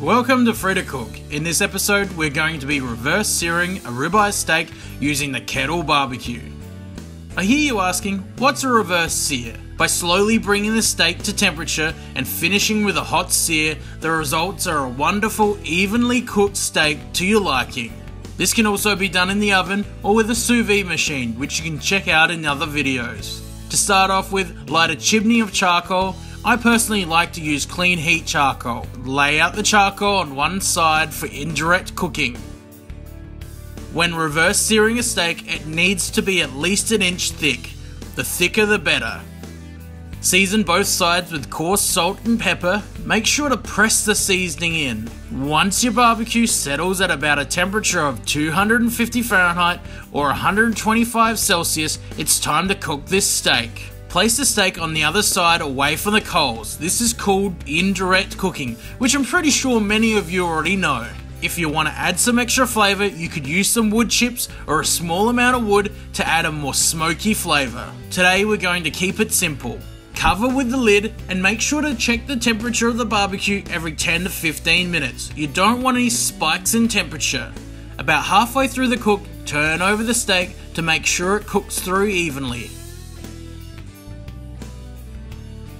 Welcome to Free to Cook. In this episode we're going to be reverse searing a ribeye steak using the kettle barbecue. I hear you asking, what's a reverse sear? By slowly bringing the steak to temperature and finishing with a hot sear, the results are a wonderful, evenly cooked steak to your liking. This can also be done in the oven or with a sous vide machine, which you can check out in other videos. To start off with, light a chimney of charcoal. I personally like to use clean heat charcoal. Lay out the charcoal on one side for indirect cooking. When reverse searing a steak, it needs to be at least an inch thick. The thicker the better. Season both sides with coarse salt and pepper. Make sure to press the seasoning in. Once your barbecue settles at about a temperature of 250 Fahrenheit or 125 Celsius, it's time to cook this steak. Place the steak on the other side away from the coals. This is called indirect cooking, which I'm pretty sure many of you already know. If you want to add some extra flavour, you could use some wood chips or a small amount of wood to add a more smoky flavour. Today we're going to keep it simple. Cover with the lid and make sure to check the temperature of the barbecue every 10 to 15 minutes. You don't want any spikes in temperature. About halfway through the cook, turn over the steak to make sure it cooks through evenly.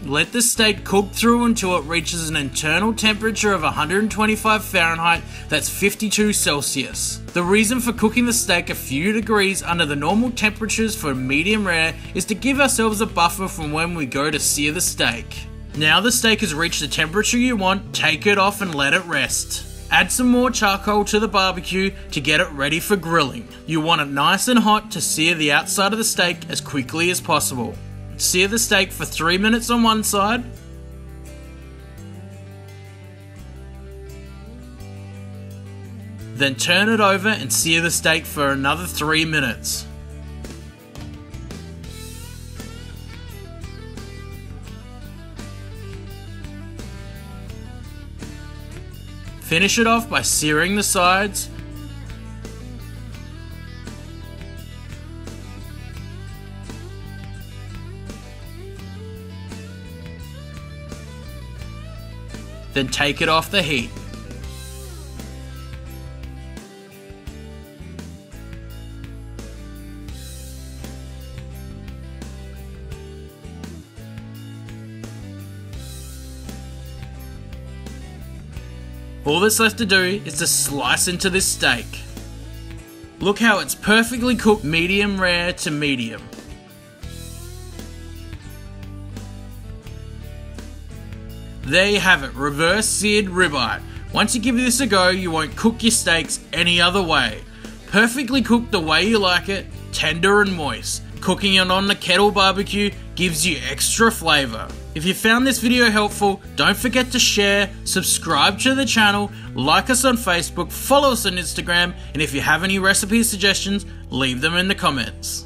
Let the steak cook through until it reaches an internal temperature of 125 Fahrenheit, that's 52 Celsius. The reason for cooking the steak a few degrees under the normal temperatures for medium rare is to give ourselves a buffer from when we go to sear the steak. Now the steak has reached the temperature you want, take it off and let it rest. Add some more charcoal to the barbecue to get it ready for grilling. You want it nice and hot to sear the outside of the steak as quickly as possible. Sear the steak for 3 minutes on one side. Then turn it over and sear the steak for another 3 minutes. Finish it off by searing the sides. Then take it off the heat. All that's left to do is to slice into this steak. Look how it's perfectly cooked medium rare to medium. There you have it, reverse seared ribeye. Once you give this a go, you won't cook your steaks any other way. Perfectly cooked the way you like it, tender and moist. Cooking it on the kettle barbecue gives you extra flavour. If you found this video helpful, don't forget to share, subscribe to the channel, like us on Facebook, follow us on Instagram, and if you have any recipe suggestions, leave them in the comments.